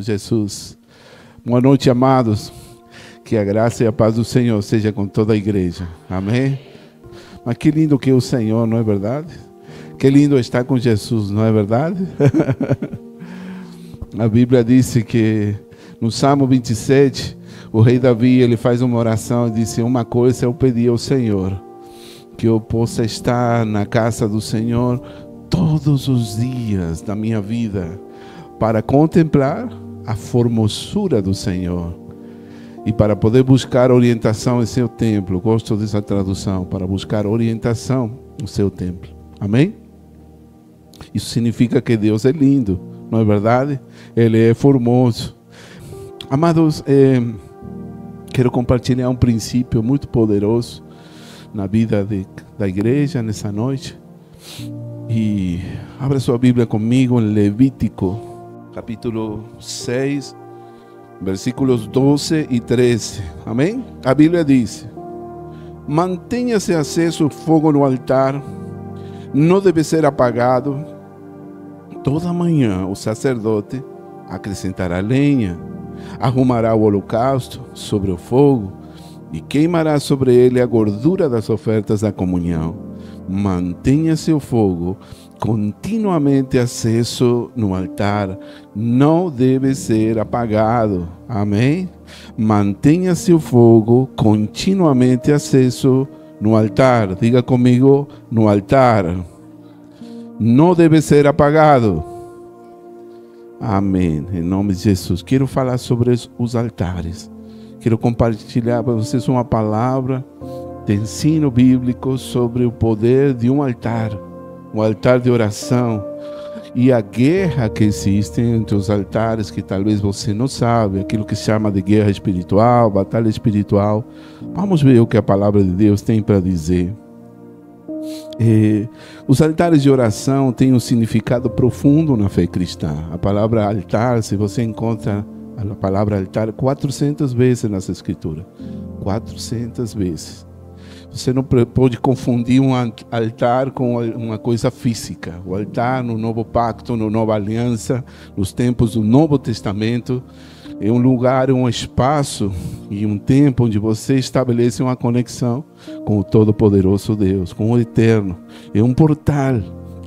Senhor Jesus. Boa noite, amados. Que a graça e a paz do Senhor seja com toda a igreja. Amém? Mas que lindo que é o Senhor, não é verdade? Que lindo estar com Jesus, não é verdade? A Bíblia diz que no Salmo 27, o rei Davi, ele faz uma oração e disse: uma coisa eu pedi ao Senhor, que eu possa estar na casa do Senhor todos os dias da minha vida, para contemplar a formosura do Senhor e para poder buscar orientação em seu templo. Gosto dessa tradução, para buscar orientação no seu templo. Amém? Isso significa que Deus é lindo, não é verdade? Ele é formoso. Amados, quero compartilhar um princípio muito poderoso na vida da igreja nessa noite. E abra sua Bíblia comigo em Levítico, capítulo 6, versículos 12 e 13. Amém? A Bíblia diz: mantenha-se aceso o fogo no altar, não deve ser apagado. Toda manhã o sacerdote acrescentará lenha, arrumará o holocausto sobre o fogo e queimará sobre ele a gordura das ofertas da comunhão. Mantenha-se o fogo continuamente aceso no altar, não deve ser apagado. Amém? Mantenha-se o fogo continuamente aceso no altar. Diga comigo: no altar. Não deve ser apagado. Amém. Em nome de Jesus. Quero falar sobre os altares. Quero compartilhar para vocês uma palavra de ensino bíblico sobre o poder de um altar de oração, e a guerra que existe entre os altares, que talvez você não sabe, aquilo que se chama de guerra espiritual, batalha espiritual. Vamos ver o que a palavra de Deus tem para dizer. Os altares de oração têm um significado profundo na fé cristã. A palavra altar, se você encontra a palavra altar 400 vezes nas escrituras, 400 vezes. Você não pode confundir um altar com uma coisa física. O altar no Novo Pacto, na Nova Aliança, nos tempos do Novo Testamento, é um lugar, um espaço e um tempo onde você estabelece uma conexão com o Todo-Poderoso Deus, com o Eterno. É um portal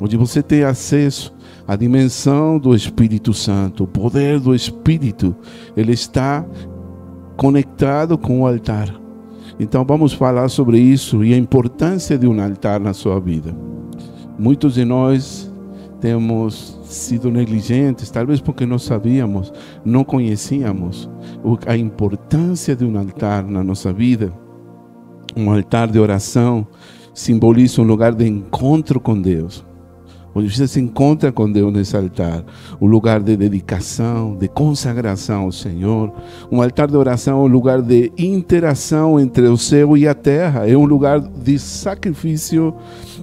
onde você tem acesso à dimensão do Espírito Santo. O poder do Espírito, ele está conectado com o altar. Então vamos falar sobre isso e a importância de um altar na sua vida. Muitos de nós temos sido negligentes, talvez porque não sabíamos, não conhecíamos a importância de um altar na nossa vida. Um altar de oração simboliza um lugar de encontro com Deus, onde você se encontra com Deus nesse altar, um lugar de dedicação, de consagração ao Senhor. Um altar de oração é um lugar de interação entre o céu e a terra, é um lugar de sacrifício,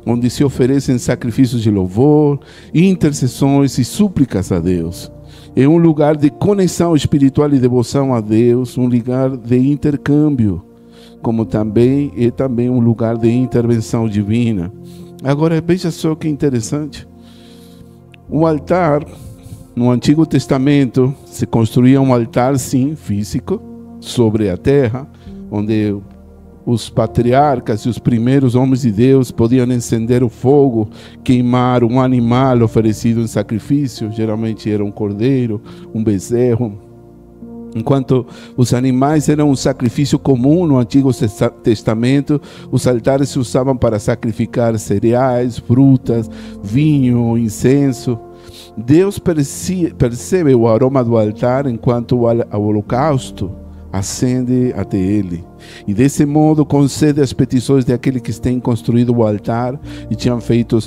onde se oferecem sacrifícios de louvor, intercessões e súplicas a Deus. É um lugar de conexão espiritual e devoção a Deus, um lugar de intercâmbio, como também é um lugar de intervenção divina. Agora veja só que interessante. Um altar, no Antigo Testamento, se construía um altar, sim, físico, sobre a terra, onde os patriarcas e os primeiros homens de Deus podiam acender o fogo, queimar um animal oferecido em sacrifício. Geralmente era um cordeiro, um bezerro. Enquanto os animais eram um sacrifício comum no Antigo Testamento, os altares se usavam para sacrificar cereais, frutas, vinho, incenso. Deus percebe o aroma do altar enquanto o holocausto ascende até ele. E desse modo concede as petições daqueles que têm construído o altar e tinham feito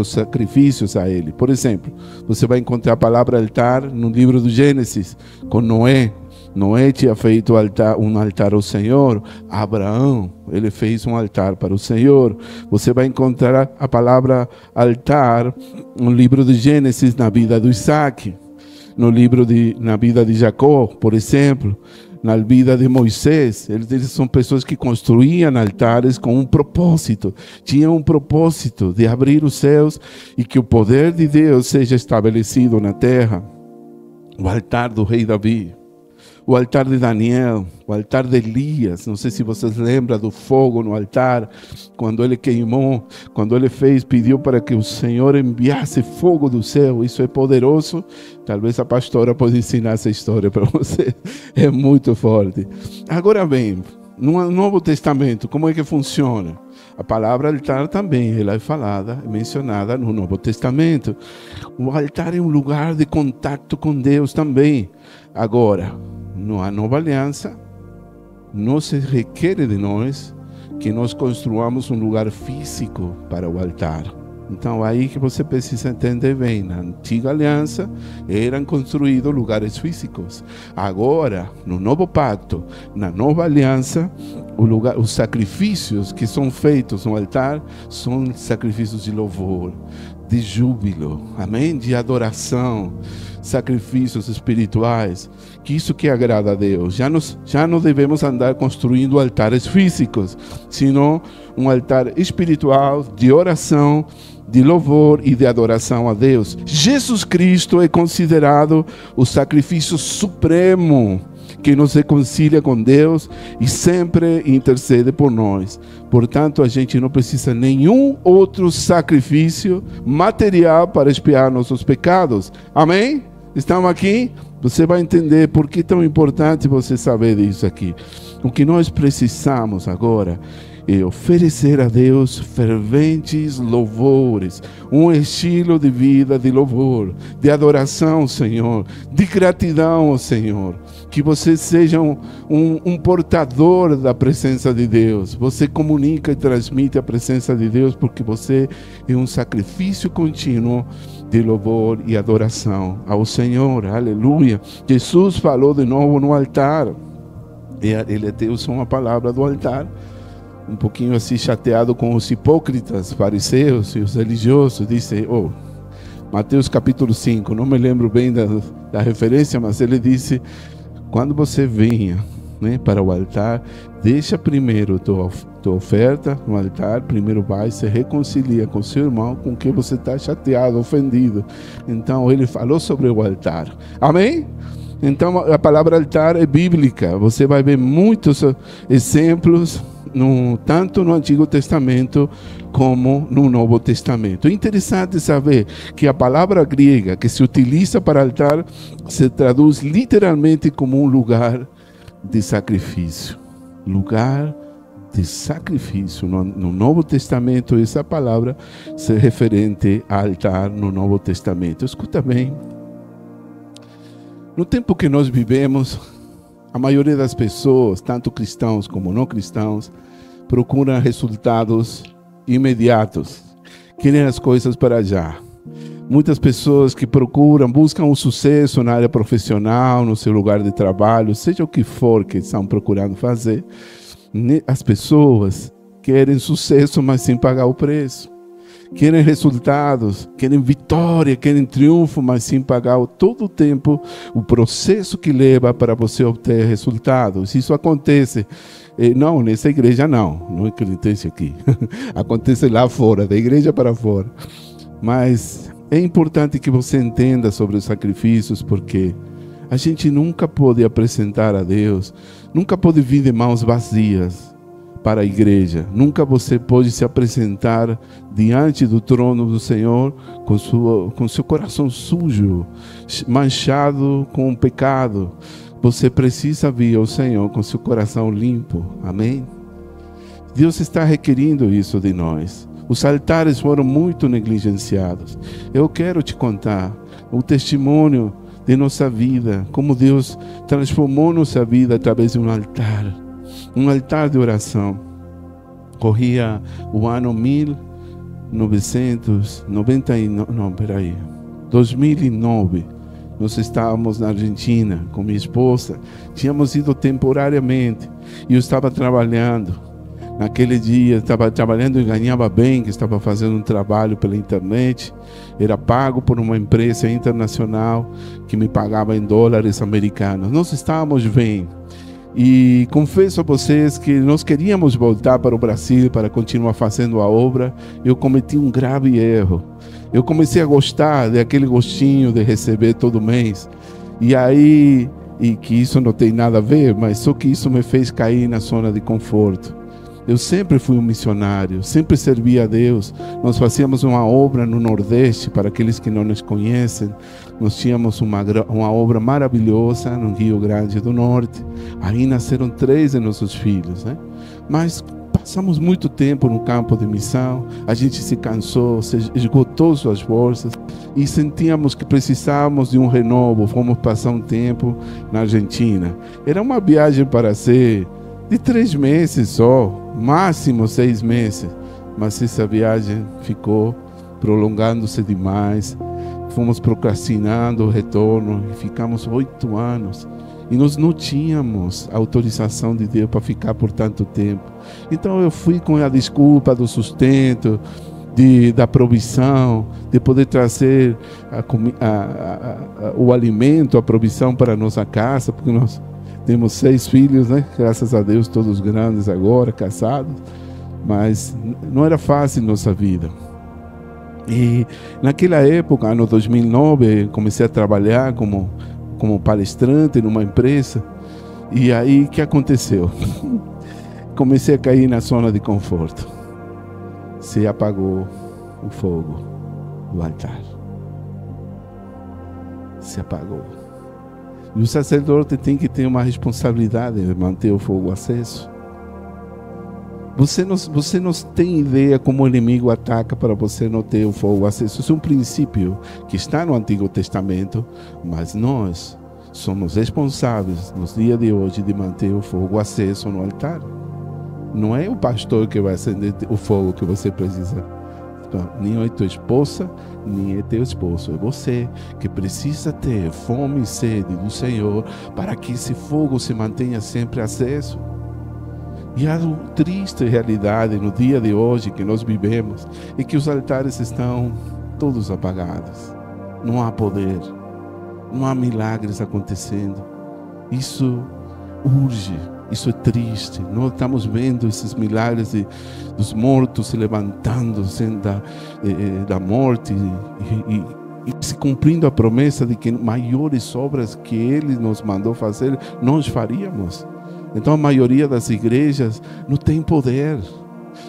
sacrifícios a ele. Por exemplo, você vai encontrar a palavra altar no livro do Gênesis, com Noé. Noé tinha feito um altar ao Senhor. Abraão, ele fez um altar para o Senhor. Você vai encontrar a palavra altar no livro do Gênesis, na vida do Isaac. Na vida de Jacó, por exemplo. Na vida de Moisés. Eles são pessoas que construíam altares com um propósito. Tinham um propósito de abrir os céus e que o poder de Deus seja estabelecido na terra. o altar do rei Davi, o altar de Daniel, o altar de Elias. Não sei se vocês lembram do fogo no altar, quando ele queimou, quando ele pediu para que o Senhor enviasse fogo do céu. Isso é poderoso. Talvez a pastora pode ensinar essa história para você. É muito forte. Agora bem, no Novo Testamento, como é que funciona? A palavra altar também, ela é falada, é mencionada no Novo Testamento. O altar é um lugar de contato com Deus também. Agora, na nova aliança, não se requer de nós que nós construamos um lugar físico para o altar. Então, aí que você precisa entender bem. Na antiga aliança, eram construídos lugares físicos. Agora, no novo pacto, na nova aliança, os sacrifícios que são feitos no altar são sacrifícios de louvor, de júbilo, amém? De adoração, sacrifícios espirituais, que isso que agrada a Deus. Já não devemos andar construindo altares físicos, senão um altar espiritual de oração, de louvor e de adoração a Deus. Jesus Cristo é considerado o sacrifício supremo que nos reconcilia com Deus e sempre intercede por nós. Portanto, a gente não precisa de nenhum outro sacrifício material para expiar nossos pecados. Amém? Estamos aqui? Você vai entender por que é tão importante você saber disso aqui. O que nós precisamos agora é oferecer a Deus ferventes louvores, um estilo de vida de louvor, de adoração ao Senhor, de gratidão ao Senhor. Que você seja um portador da presença de Deus. Você comunica e transmite a presença de Deus porque você é um sacrifício contínuo de louvor e adoração ao Senhor. Aleluia. Jesus falou de novo no altar. Ele até usou uma palavra do altar, um pouquinho assim chateado com os hipócritas, fariseus e os religiosos. Disse, Mateus capítulo 5, não me lembro bem da referência, mas ele disse, quando você venha, para o altar, deixa primeiro tua oferta no altar, primeiro vai, se reconcilia com seu irmão com quem você está chateado, ofendido. Então ele falou sobre o altar. Amém? Então a palavra altar é bíblica. Você vai ver muitos exemplos, tanto no Antigo Testamento como no Novo Testamento. É interessante saber que a palavra grega que se utiliza para altar se traduz literalmente como um lugar de sacrifício. Lugar de sacrifício. No Novo Testamento, essa palavra se referente a altar no Novo Testamento. Escuta bem. No tempo que nós vivemos, a maioria das pessoas, tanto cristãos como não cristãos, procuram resultados imediatos. Querem as coisas para já. Muitas pessoas que buscam o sucesso na área profissional, no seu lugar de trabalho, seja o que for que estão procurando fazer. As pessoas querem sucesso, mas sem pagar o preço. Querem resultados, querem vitória, querem triunfo, mas sem pagar todo o tempo, o processo que leva para você obter resultados. Isso acontece, não, nessa igreja não é que acontece aqui, acontece lá fora, da igreja para fora. Mas é importante que você entenda sobre os sacrifícios, porque a gente nunca pode apresentar a Deus, nunca pode vir de mãos vazias para a igreja. Nunca você pode se apresentar diante do trono do Senhor com seu coração sujo, manchado com o pecado. Você precisa vir ao Senhor com seu coração limpo. Amém? Deus está requerindo isso de nós. Os altares foram muito negligenciados. Eu quero te contar o testemunho de nossa vida, como Deus transformou nossa vida através de um altar de oração. Corria o ano 2009. Nós estávamos na Argentina com minha esposa. Tínhamos ido temporariamente e eu estava trabalhando. Naquele dia estava trabalhando e ganhava bem, que estava fazendo um trabalho pela internet. Era pago por uma empresa internacional que me pagava em dólares americanos. Nós estávamos bem. E confesso a vocês que nós queríamos voltar para o Brasil para continuar fazendo a obra. Eu cometi um grave erro. Eu comecei a gostar daquele gostinho de receber todo mês. E aí, e que isso não tem nada a ver, mas só que isso me fez cair na zona de conforto. Eu sempre fui um missionário, sempre servi a Deus. Nós fazíamos uma obra no Nordeste, para aqueles que não nos conhecem. Nós tínhamos uma obra maravilhosa no Rio Grande do Norte. Aí nasceram 3 de nossos filhos, né? Mas passamos muito tempo no campo de missão. A gente se cansou, se esgotou suas forças e sentíamos que precisávamos de um renovo. Fomos passar um tempo na Argentina. Era uma viagem para ser de 3 meses só, máximo 6 meses, mas essa viagem ficou prolongando-se demais. Fomos procrastinando o retorno e ficamos 8 anos. E nós não tínhamos autorização de Deus para ficar por tanto tempo. Então eu fui com a desculpa do sustento, da provisão, de poder trazer o alimento, a provisão para a nossa casa, porque nós temos 6 filhos, né? Graças a Deus, todos grandes agora, casados. Mas não era fácil nossa vida. E naquela época, ano 2009, comecei a trabalhar como palestrante numa empresa. E aí, o que aconteceu? Comecei a cair na zona de conforto. Se apagou o fogo do altar. Se apagou. E o sacerdote tem que ter uma responsabilidade de manter o fogo aceso. Você não tem ideia como o inimigo ataca para você não ter o fogo aceso. Isso é um princípio que está no Antigo Testamento, mas nós somos responsáveis nos dias de hoje de manter o fogo aceso no altar. Não é o pastor que vai acender o fogo que você precisa. Nem é tua esposa, nem é teu esposo. É você que precisa ter fome e sede do Senhor para que esse fogo se mantenha sempre aceso. E a triste realidade no dia de hoje que nós vivemos é que os altares estão todos apagados. Não há poder, não há milagres acontecendo. Isso urge, isso é triste. Nós estamos vendo esses milagres dos mortos se levantando da morte e se cumprindo a promessa de que maiores obras que Ele nos mandou fazer, nós faríamos. Então a maioria das igrejas não tem poder,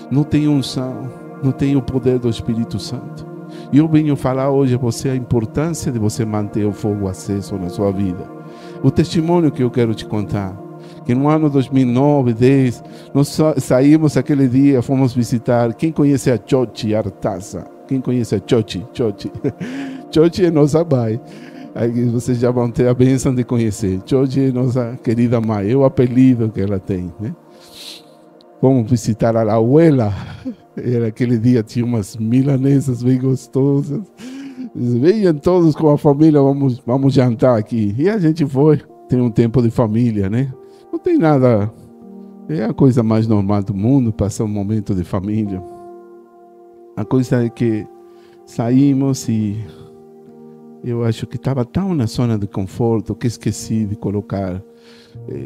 não tem unção, não tem o poder do Espírito Santo. E eu venho falar hoje a você a importância de você manter o fogo aceso na sua vida. O testemunho que eu quero te contar, que no ano 2009, 2010, nós saímos aquele dia, fomos visitar, quem conhece a Chochi Artaza? Quem conhece a Chochi? Chochi é nossa mãe. Aí vocês já vão ter a bênção de conhecer. Chochi é nossa querida mãe, é o apelido que ela tem, né? Fomos visitar a abuela. Aquele dia tinha umas milanesas bem gostosas. Venham todos com a família, vamos jantar aqui. E a gente foi, tem um tempo de família, né? Não tem nada, é a coisa mais normal do mundo, passar um momento de família. A coisa é que saímos e eu acho que estava tão na zona de conforto que esqueci de colocar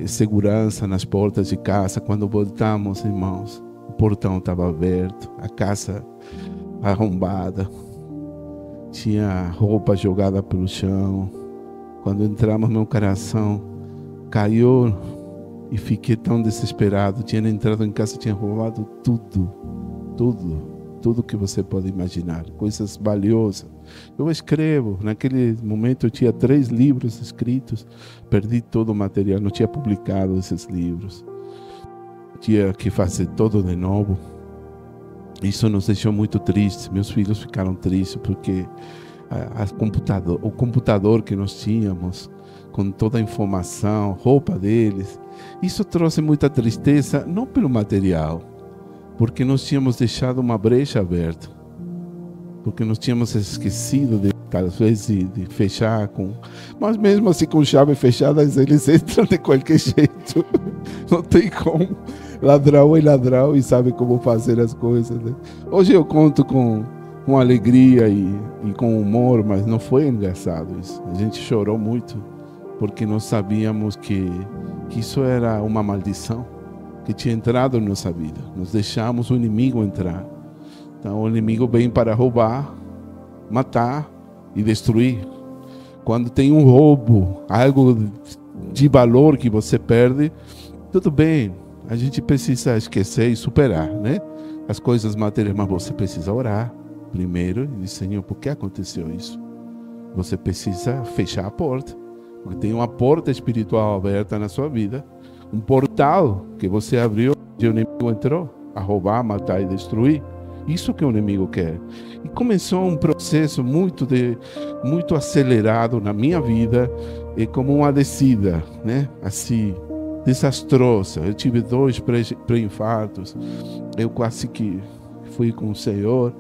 segurança nas portas de casa. Quando voltamos, irmãos, o portão estava aberto, a casa arrombada, tinha roupa jogada pelo chão. Quando entramos, meu coração caiu e fiquei tão desesperado. Tinha entrado em casa, tinha roubado tudo que você pode imaginar, coisas valiosas. Eu escrevo, naquele momento eu tinha 3 livros escritos, perdi todo o material, não tinha publicado esses livros, tinha que fazer tudo de novo. Isso nos deixou muito tristes, meus filhos ficaram tristes, porque o computador que nós tínhamos, com toda a informação, roupa deles, isso trouxe muita tristeza, não pelo material, porque nós tínhamos deixado uma brecha aberta, porque nós tínhamos esquecido de, talvez, de fechar mas mesmo assim com chave fechada eles entram de qualquer jeito. Não tem como. Ladrão é ladrão e sabe como fazer as coisas, né? Hoje eu conto com alegria e com humor, mas não foi engraçado isso. A gente chorou muito porque nós sabíamos que isso era uma maldição que tinha entrado em nossa vida. Nós deixamos o inimigo entrar. Então o inimigo vem para roubar, matar e destruir. Quando tem um roubo, algo de valor que você perde, tudo bem, a gente precisa esquecer e superar, né? As coisas materiais, mas você precisa orar primeiro e dizer, Senhor, por que aconteceu isso? Você precisa fechar a porta, porque tem uma porta espiritual aberta na sua vida, um portal que você abriu e o inimigo entrou a roubar, matar e destruir. Isso que o inimigo quer. E começou um processo muito acelerado na minha vida, e como uma descida, né? Assim, desastrosa. Eu tive 2 pré-infartos, eu quase que fui com o Senhor,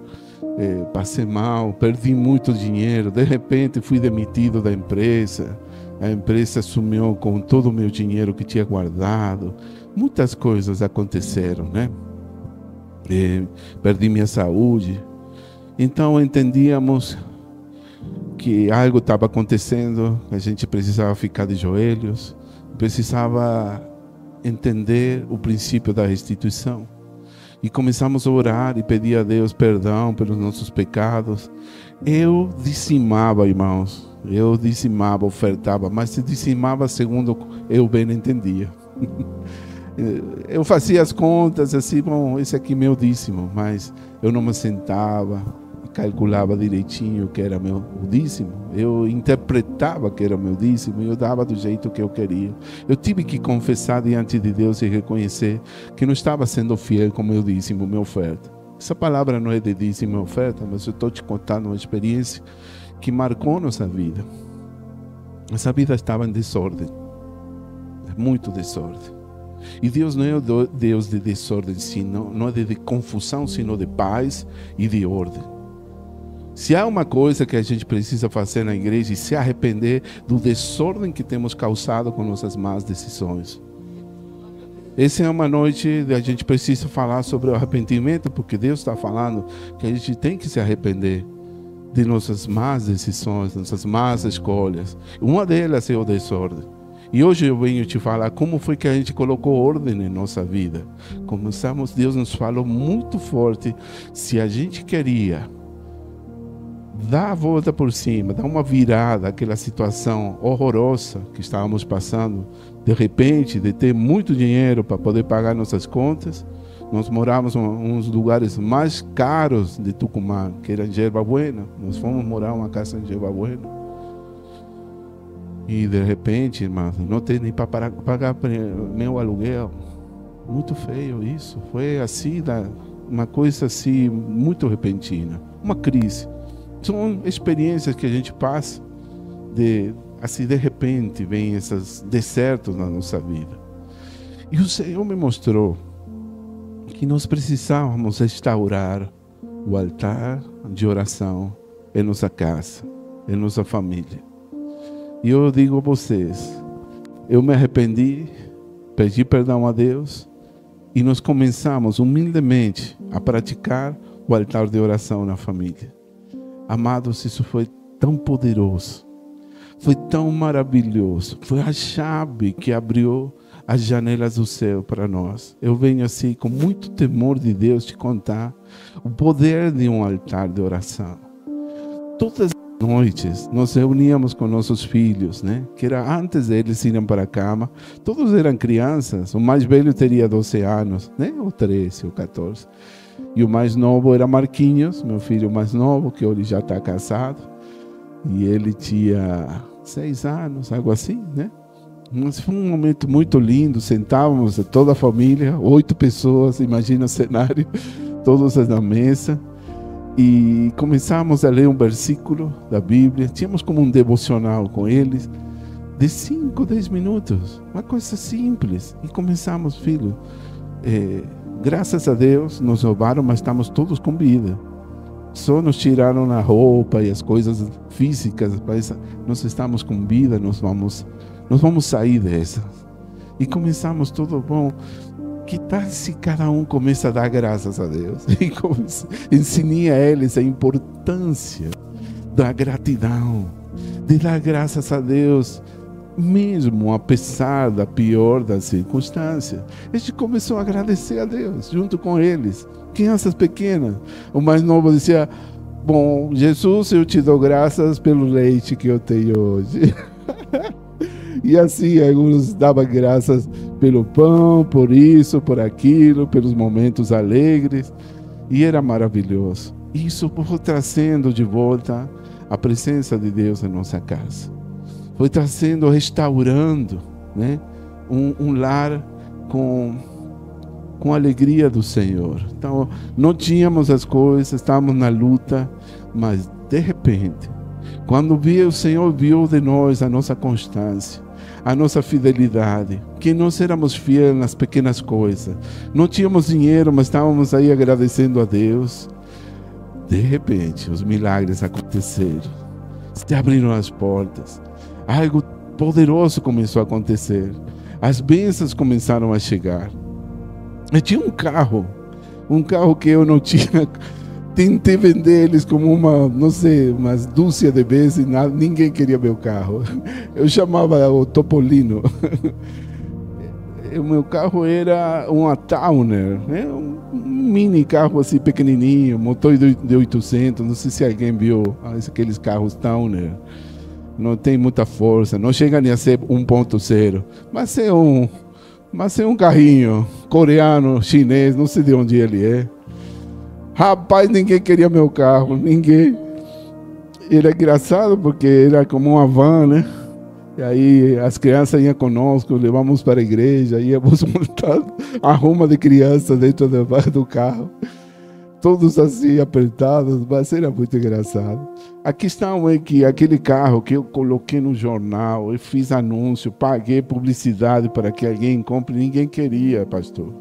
passei mal, perdi muito dinheiro, de repente fui demitido da empresa, a empresa sumiu com todo o meu dinheiro que tinha guardado, muitas coisas aconteceram, né? Perdi minha saúde. Então entendíamos que algo estava acontecendo, a gente precisava ficar de joelhos, precisava entender o princípio da restituição. E começamos a orar e pedir a Deus perdão pelos nossos pecados. Eu dizimava, irmãos, eu dizimava, ofertava, mas se dizimava segundo eu bem entendia. Eu fazia as contas assim, bom, esse aqui é meu dízimo, mas eu não me sentava e calculava direitinho que era meu dízimo. Eu interpretava que era meu dízimo e eu dava do jeito que eu queria. Eu tive que confessar diante de Deus e reconhecer que não estava sendo fiel com meu dízimo, minha oferta. Essa palavra não é de dízimo e oferta, mas eu estou te contando uma experiência que marcou nossa vida. Essa vida estava em desordem, muito desordem. E Deus não é o Deus de desordem, não é de confusão, sino de paz e de ordem. Se há uma coisa que a gente precisa fazer na igreja, é se arrepender do desordem que temos causado com nossas más decisões. Essa é uma noite que a gente precisa falar sobre o arrependimento, porque Deus está falando que a gente tem que se arrepender de nossas más decisões, nossas más escolhas. Uma delas é o desordem. E hoje eu venho te falar como foi que a gente colocou ordem em nossa vida. Deus nos falou muito forte, se a gente queria dar a volta por cima, dar uma virada àquela situação horrorosa que estávamos passando, de repente, de ter muito dinheiro para poder pagar nossas contas. Nós morávamos em uns lugares mais caros de Tucumã, que era em Yerba Buena. Nós fomos morar em uma casa em Yerba Buena. E de repente, irmãos, não tem nem para pagar meu aluguel. Muito feio isso. Foi assim, uma coisa assim, muito repentina. Uma crise. São experiências que a gente passa, assim, de repente, vem esses desertos na nossa vida. E o Senhor me mostrou que nós precisávamos restaurar o altar de oração em nossa casa, em nossa família. E eu digo a vocês, eu me arrependi, pedi perdão a Deus e nós começamos humildemente a praticar o altar de oração na família. Amados, isso foi tão poderoso, foi tão maravilhoso, foi a chave que abriu as janelas do céu para nós. Eu venho assim com muito temor de Deus te contar o poder de um altar de oração. Todas noites nós reuníamos com nossos filhos, né? Que era antes deles irem para a cama. Todos eram crianças. O mais velho teria 12 anos, né? Ou 13 ou 14. E o mais novo era Marquinhos, meu filho mais novo, que hoje já está casado. E ele tinha 6 anos, algo assim, né? Mas foi um momento muito lindo. Sentávamos toda a família, 8 pessoas, imagina o cenário, todos na mesa. E começamos a ler um versículo da Bíblia. Tínhamos como um devocional com eles de 5, 10 minutos, uma coisa simples. E começamos, filho, graças a Deus nos roubaram, mas estamos todos com vida. Só nos tiraram a roupa e as coisas físicas, mas nós estamos com vida, nós vamos sair dessa. E começamos tudo bom. Que tal se cada um começa a dar graças a Deus? E ensinei a eles a importância da gratidão, de dar graças a Deus, mesmo apesar da pior das circunstâncias. A gente começou a agradecer a Deus junto com eles. Crianças pequenas. O mais novo dizia: Bom, Jesus, eu te dou graças pelo leite que eu tenho hoje. E assim, alguns davam graças pelo pão, por isso, por aquilo, pelos momentos alegres. E era maravilhoso. Isso foi trazendo de volta a presença de Deus em nossa casa. Foi trazendo, restaurando, né? Um lar com a alegria do Senhor. Então, não tínhamos as coisas, estávamos na luta, mas de repente, quando o Senhor viu de nós a nossa constância, a nossa fidelidade, que nós éramos fiéis nas pequenas coisas, não tínhamos dinheiro, mas estávamos aí agradecendo a Deus. De repente, os milagres aconteceram, se abriram as portas, algo poderoso começou a acontecer, as bênçãos começaram a chegar. Eu tinha um carro que eu não tinha. Tentei vender eles como umas dúzia de vezes, ninguém queria meu carro. Eu chamava o Topolino. O meu carro era uma Towner, né? Um mini carro assim pequenininho, motor de 800, não sei se alguém viu aqueles carros Towner. Não tem muita força, não chega nem a ser 1.0, mas é um carrinho coreano, chinês, não sei de onde ele é. Rapaz, ninguém queria meu carro, ninguém. Era engraçado porque era como uma van, né? E aí as crianças iam conosco, levamos para a igreja, íamos montando a ruma de crianças dentro do carro. Todos assim apertados, mas era muito engraçado. A questão é que aquele carro que eu coloquei no jornal, eu fiz anúncio, paguei publicidade para que alguém compre, ninguém queria, pastor.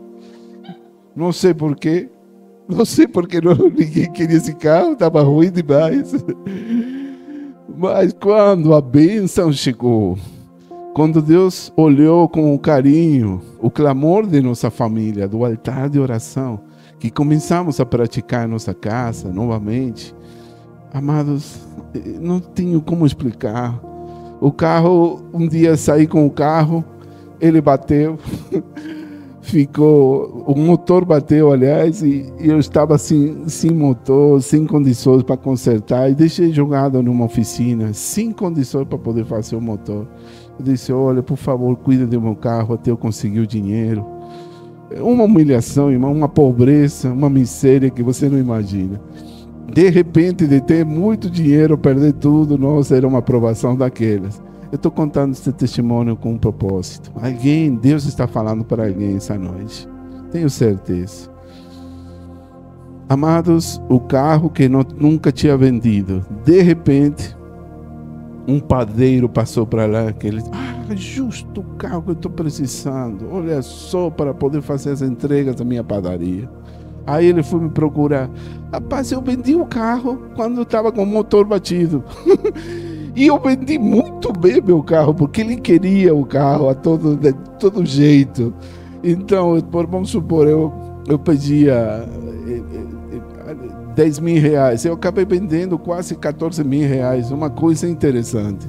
Não sei porquê. Ninguém queria esse carro, estava ruim demais. Mas quando a bênção chegou, quando Deus olhou com carinho o clamor de nossa família, do altar de oração, que começamos a praticar em nossa casa novamente, amados, não tenho como explicar. O carro, um dia saí com o carro, ele bateu, o motor bateu, aliás, e eu estava assim, sem motor, sem condições para consertar, e deixei jogado numa oficina, sem condições para poder fazer o motor. Eu disse: olha, por favor, cuida do meu carro até eu conseguir o dinheiro. Uma humilhação, irmão, uma pobreza, uma miséria que você não imagina. De repente, de ter muito dinheiro, perder tudo, nossa, era uma aprovação daquelas. Eu estou contando esse testemunho com um propósito. Deus está falando para alguém essa noite. Tenho certeza. Amados, o carro que nunca tinha vendido, de repente, um padeiro passou para lá, que ele, justo o carro que eu estou precisando, olha só, para poder fazer as entregas da minha padaria. Aí ele foi me procurar. Rapaz, eu vendi o carro quando eu estava com o motor batido. E eu vendi muito bem meu carro, porque ele queria o carro de todo jeito. Então, vamos supor, eu pedia 10 mil reais. Eu acabei vendendo quase 14 mil reais. Uma coisa interessante.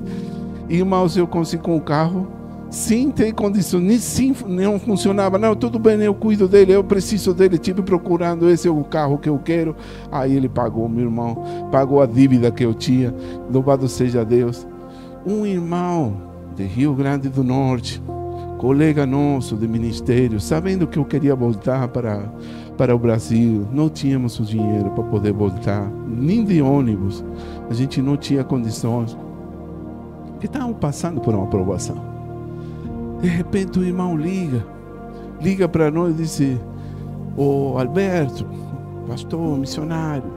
Irmãos, eu consegui com o carro sem ter condições, não funcionava. Não, tudo bem, eu cuido dele, eu preciso dele, estive procurando, esse é o carro que eu quero. Aí ele pagou, meu irmão, pagou a dívida que eu tinha. Louvado seja Deus. Um irmão de Rio Grande do Norte, colega nosso de ministério, sabendo que eu queria voltar para o Brasil, não tínhamos o dinheiro para poder voltar, nem de ônibus, a gente não tinha condições, que estavam passando por uma aprovação. De repente o irmão liga para nós e disse: ô Alberto, pastor, missionário,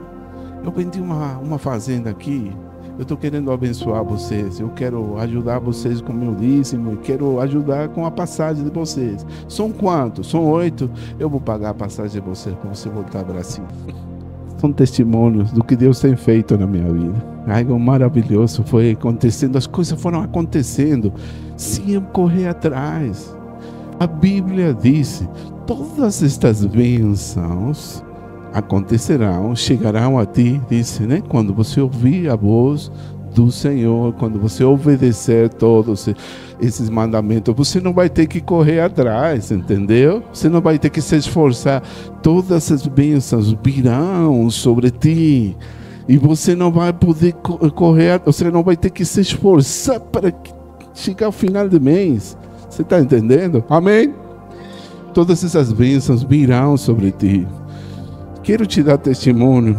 eu vendi uma fazenda aqui, eu estou querendo abençoar vocês, eu quero ajudar vocês com o meu dízimo, e quero ajudar com a passagem de vocês. São quantos? São 8, eu vou pagar a passagem de vocês para você voltar ao Brasil. São testemunhos do que Deus tem feito na minha vida. Algo maravilhoso foi acontecendo, as coisas foram acontecendo sem eu correr atrás. A Bíblia diz: todas estas bênçãos acontecerão, chegarão a ti, disse, né? Quando você ouvir a voz do Senhor, quando você obedecer todos esses mandamentos, você não vai ter que correr atrás, entendeu? Você não vai ter que se esforçar. Todas as bênçãos virão sobre ti. E você não vai poder correr, você não vai ter que se esforçar para chegar ao final do mês. Você está entendendo? Amém? Todas essas bênçãos virão sobre ti. Quero te dar testemunho.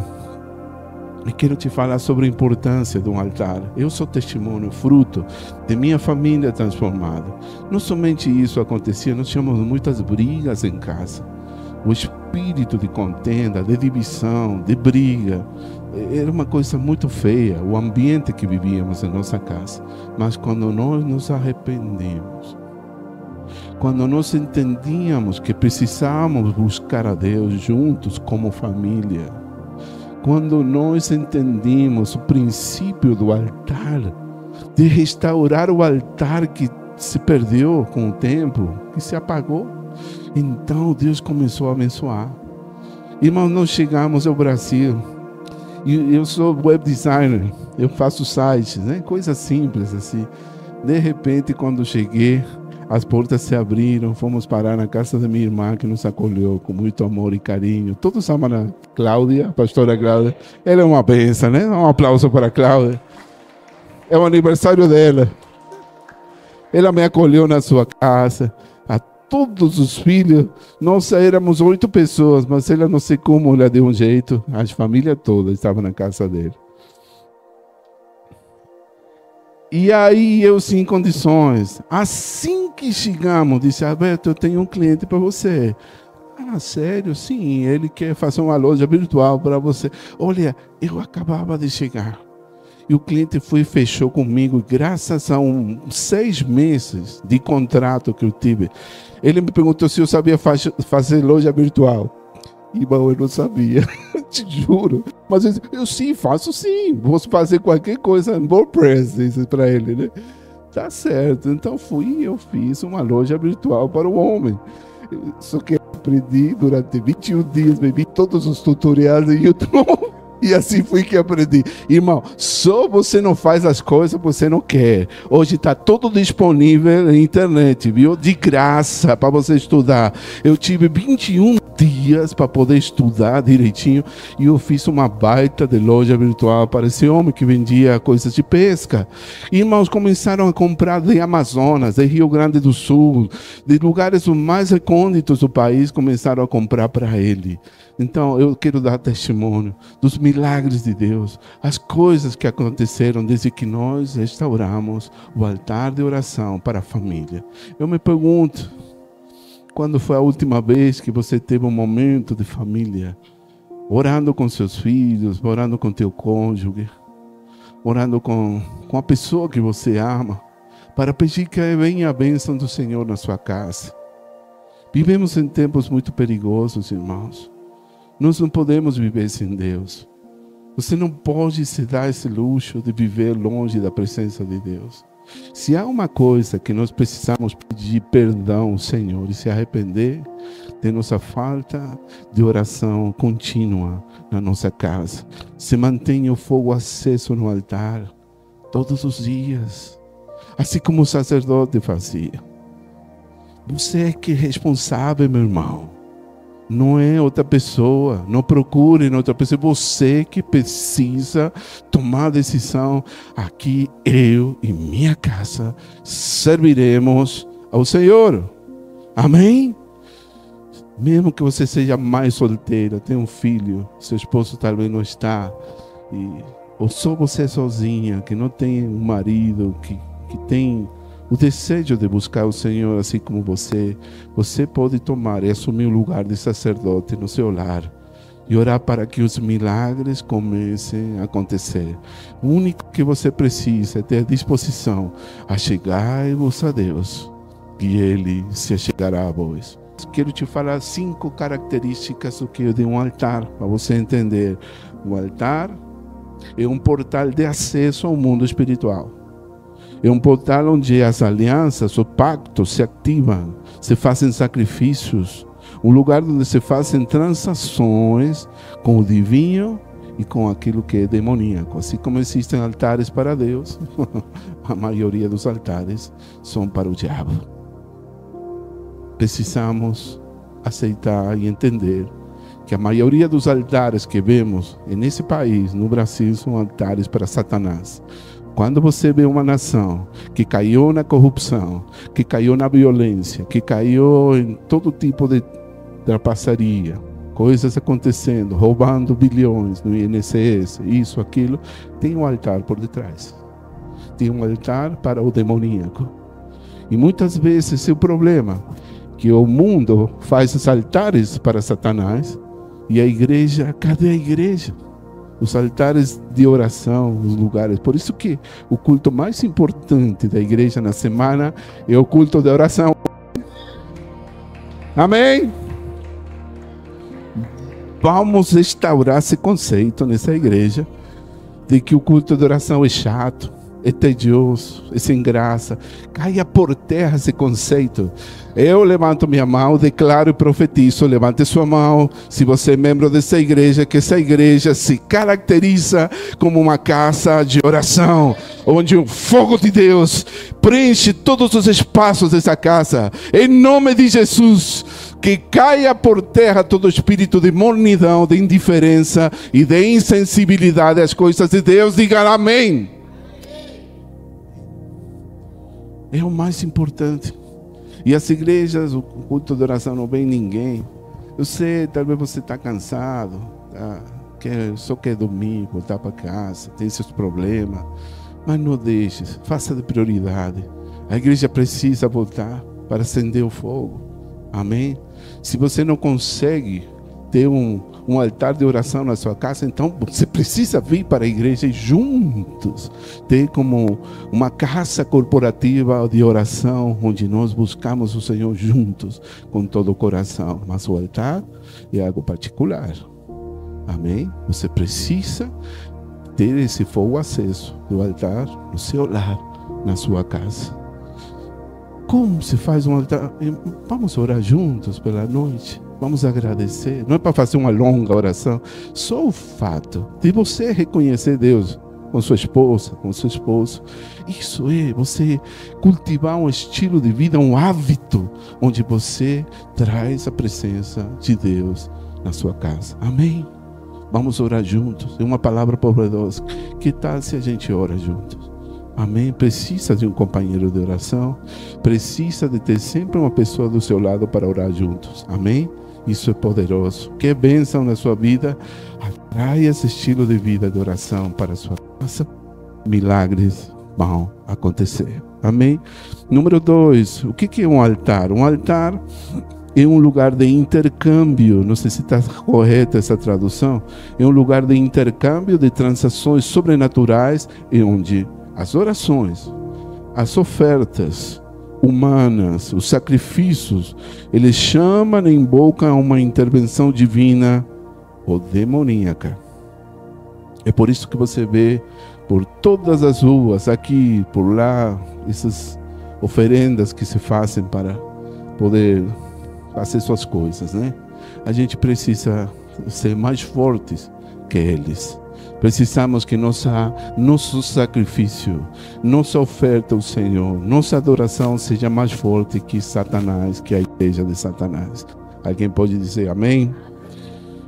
E quero te falar sobre a importância de um altar. Eu sou testemunho, fruto de minha família transformada. Não somente isso acontecia, nós tínhamos muitas brigas em casa. O espírito de contenda, de divisão, de briga, era uma coisa muito feia, o ambiente que vivíamos em nossa casa. Mas quando nós nos arrependemos, quando nós entendíamos que precisávamos buscar a Deus juntos como família, quando nós entendimos o princípio do altar, de restaurar o altar que se perdeu com o tempo, que se apagou, então Deus começou a abençoar. Irmãos, nós chegamos ao Brasil, e eu sou web designer, eu faço sites, né? Coisas simples assim. De repente, quando cheguei, as portas se abriram, fomos parar na casa da minha irmã, que nos acolheu com muito amor e carinho. Todos amam a Cláudia, a pastora Cláudia. Ela é uma bênção, né? Um aplauso para a Cláudia. É o aniversário dela. Ela me acolheu na sua casa. A todos os filhos, nós éramos 8 pessoas, mas ela não sei como, ela deu um jeito. A família toda estava na casa dele. E aí eu, sem condições, assim que chegamos, disse: Alberto, eu tenho um cliente para você. Ah, sério? Sim, ele quer fazer uma loja virtual para você. Olha, eu acabava de chegar. E o cliente foi e fechou comigo, graças a 6 meses de contrato que eu tive. Ele me perguntou se eu sabia fazer loja virtual. Irmão, eu não sabia, te juro. Mas eu sim, faço sim. Vou fazer qualquer coisa em WordPress, disse para ele, né? Tá certo. Então fui e eu fiz uma loja virtual para o homem. Só que aprendi durante 21 dias, bebi todos os tutoriais do YouTube. E assim foi que aprendi. Irmão, só você não faz as coisas, você não quer. Hoje está tudo disponível na internet, viu? De graça para você estudar. Eu tive 21 dias para poder estudar direitinho. E eu fiz uma baita de loja virtual para esse homem que vendia coisas de pesca. Irmãos começaram a comprar de Amazonas, de Rio Grande do Sul, de lugares mais recônditos do país, começaram a comprar para ele. Então, eu quero dar testemunho dos milagres de Deus, as coisas que aconteceram desde que nós restauramos o altar de oração para a família. Eu me pergunto, quando foi a última vez que você teve um momento de família, orando com seus filhos, orando com teu cônjuge, orando com a pessoa que você ama, para pedir que venha a bênção do Senhor na sua casa? Vivemos em tempos muito perigosos, irmãos. Nós não podemos viver sem Deus. Você não pode se dar esse luxo de viver longe da presença de Deus. Se há uma coisa que nós precisamos pedir perdão ao Senhor e se arrepender de nossa falta de oração contínua na nossa casa. Se mantenha o fogo aceso no altar todos os dias, assim como o sacerdote fazia. Você é que é responsável, meu irmão. Não é outra pessoa, não procure em outra pessoa. Você que precisa tomar a decisão. Aqui eu e minha casa serviremos ao Senhor. Amém? Mesmo que você seja mais solteira, tenha um filho, seu esposo talvez não está, ou só você sozinha, que não tem um marido, que tem o desejo de buscar o Senhor assim como você pode tomar e assumir o lugar de sacerdote no seu lar e orar para que os milagres comecem a acontecer. O único que você precisa é ter disposição a chegar-vos a Deus, e Ele se achegará a vós. Quero te falar 5 características do que é de um altar, para você entender. O altar é um portal de acesso ao mundo espiritual. É um portal onde as alianças, os pactos se ativam, se fazem sacrifícios. Um lugar onde se fazem transações com o divino e com aquilo que é demoníaco. Assim como existem altares para Deus, a maioria dos altares são para o diabo. Precisamos aceitar e entender que a maioria dos altares que vemos nesse país, no Brasil, são altares para Satanás. Quando você vê uma nação que caiu na corrupção, que caiu na violência, que caiu em todo tipo de trapaçaria, coisas acontecendo, roubando bilhões no INSS, isso, aquilo, tem um altar por detrás. Tem um altar para o demoníaco. E muitas vezes esse é o problema, que o mundo faz os altares para Satanás e a igreja, cadê a igreja? Os altares de oração, os lugares. Por isso que o culto mais importante da igreja na semana é o culto de oração. Amém? Vamos restaurar esse conceito nessa igreja de que o culto de oração é chato, é tedioso, é sem graça. Caia por terra esse conceito. Eu levanto minha mão, declaro e profetizo. Levante sua mão, se você é membro dessa igreja, que essa igreja se caracteriza como uma casa de oração, onde o fogo de Deus preenche todos os espaços dessa casa. Em nome de Jesus, que caia por terra todo espírito de mornidão, de indiferença e de insensibilidade às coisas de Deus. Diga amém. É o mais importante. E as igrejas, o culto de oração não vem ninguém. Eu sei, talvez você está cansado, só quer dormir, voltar para casa, tem seus problemas. Mas não deixe, faça de prioridade. A igreja precisa voltar para acender o fogo. Amém? Se você não consegue ter um altar de oração na sua casa, então você precisa vir para a igreja e juntos ter como uma casa corporativa de oração, onde nós buscamos o Senhor juntos, com todo o coração. Mas o altar é algo particular. Amém? Você precisa ter esse fogo aceso do altar no seu lar, na sua casa. Como se faz um altar? Vamos orar juntos pela noite. Vamos agradecer. Não é para fazer uma longa oração. Só o fato de você reconhecer Deus com sua esposa, com seu esposo. Isso é você cultivar um estilo de vida, um hábito, onde você traz a presença de Deus na sua casa. Amém? Vamos orar juntos. É uma palavra poderosa. Que tal se a gente ora juntos? Amém? Precisa de um companheiro de oração. Precisa de ter sempre uma pessoa do seu lado para orar juntos. Amém? Isso é poderoso. Que bênção na sua vida. Atrai esse estilo de vida de oração para a sua casa. Milagres vão acontecer. Amém? Número 2. O que é um altar? Um altar é um lugar de intercâmbio. Não sei se está correta essa tradução. É um lugar de intercâmbio de transações sobrenaturais, onde as orações, as ofertas humanas, os sacrifícios, eles chamam e invocam uma intervenção divina ou demoníaca. É por isso que você vê por todas as ruas, aqui, por lá, essas oferendas que se fazem para poder fazer suas coisas, né? A gente precisa ser mais fortes que eles. Precisamos que nosso sacrifício, nossa oferta ao Senhor, nossa adoração seja mais forte que Satanás, que a igreja de Satanás. Alguém pode dizer amém?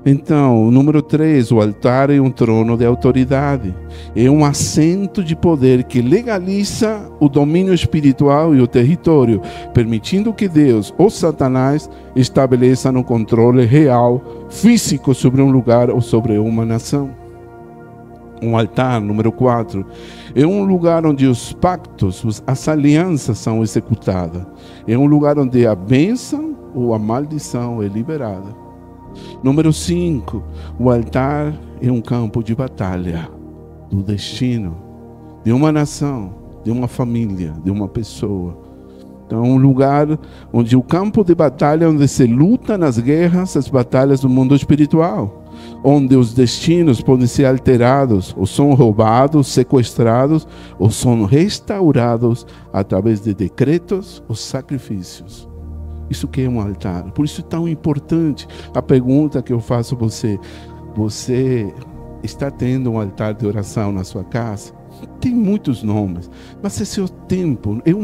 Então, o número 3, o altar é um trono de autoridade. É um assento de poder que legaliza o domínio espiritual e o território, permitindo que Deus ou Satanás estabeleçam um controle real, físico sobre um lugar ou sobre uma nação. Um altar, número 4, é um lugar onde os pactos, as alianças são executadas. É um lugar onde a bênção ou a maldição é liberada. Número 5, o altar é um campo de batalha do destino de uma nação, de uma família, de uma pessoa. Então, é um lugar onde o campo de batalha, onde se luta nas guerras, as batalhas do mundo espiritual, onde os destinos podem ser alterados, ou são roubados, sequestrados, ou são restaurados através de decretos ou sacrifícios. Isso que é um altar. Por isso é tão importante a pergunta que eu faço a você. Você está tendo um altar de oração na sua casa? Tem muitos nomes, mas esse é o tempo, é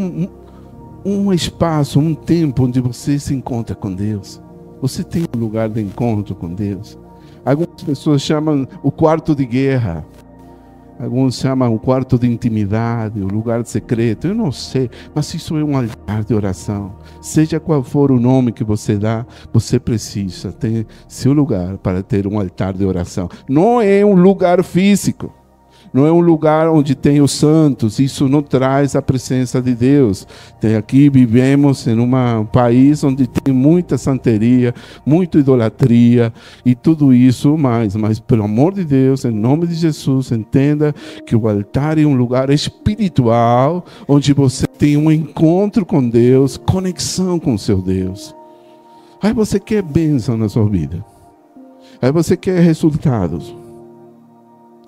um espaço, um tempo onde você se encontra com Deus. Você tem um lugar de encontro com Deus? Algumas pessoas chamam o quarto de guerra. Alguns chamam o quarto de intimidade, o lugar secreto. Eu não sei, mas isso é um altar de oração. Seja qual for o nome que você dá, você precisa ter seu lugar para ter um altar de oração. Não é um lugar físico. Não é um lugar onde tem os santos. Isso não traz a presença de Deus. Aqui vivemos em um país onde tem muita santeria, muita idolatria e tudo isso mais. Mas pelo amor de Deus, em nome de Jesus, entenda que o altar é um lugar espiritual onde você tem um encontro com Deus, conexão com o seu Deus. Aí você quer bênção na sua vida. Aí você quer resultados.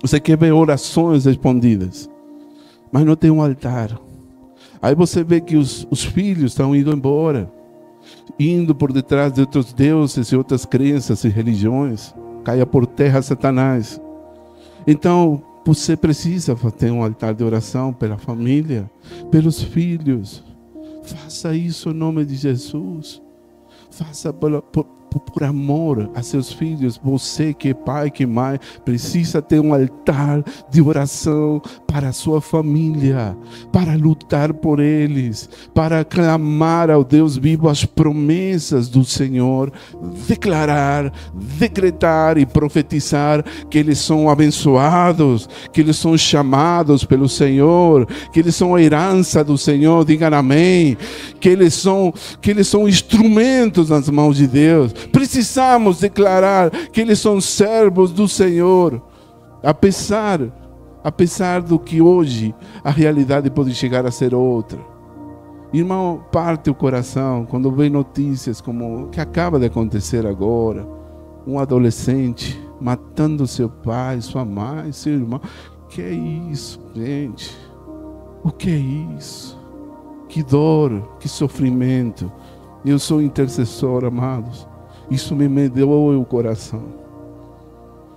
Você quer ver orações respondidas, mas não tem um altar. Aí você vê que os filhos estão indo embora, indo por detrás de outros deuses e outras crenças e religiões. Caia por terra Satanás. Então, você precisa ter um altar de oração pela família, pelos filhos. Faça isso em nome de Jesus. Faça por amor a seus filhos. Você que é pai, que é mãe, precisa ter um altar de oração para a sua família, para lutar por eles, para clamar ao Deus vivo as promessas do Senhor, declarar, decretar e profetizar que eles são abençoados, que eles são chamados pelo Senhor, que eles são a herança do Senhor. Digam amém. Que eles são instrumentos nas mãos de Deus. Precisamos declarar que eles são servos do Senhor, apesar do que hoje a realidade pode chegar a ser outra. Irmão, parte o coração quando vê notícias como o que acaba de acontecer agora, um adolescente matando seu pai, sua mãe, seu irmão. Que é isso, gente? O que é isso? Que dor, que sofrimento. Eu sou intercessor, amados. Isso me doeu o coração.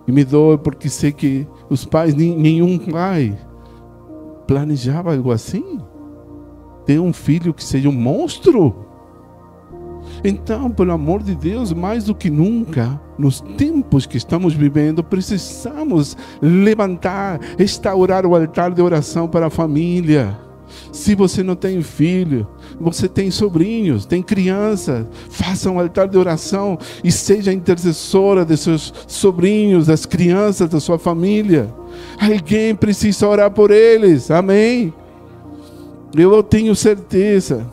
E me doeu porque sei que os pais, nenhum pai planejava algo assim. Ter um filho que seja um monstro. Então, pelo amor de Deus, mais do que nunca, nos tempos que estamos vivendo, precisamos levantar, restaurar o altar de oração para a família. Se você não tem filho, você tem sobrinhos, tem crianças, faça um altar de oração e seja intercessora de seus sobrinhos, das crianças da sua família. Alguém precisa orar por eles, amém? Eu tenho certeza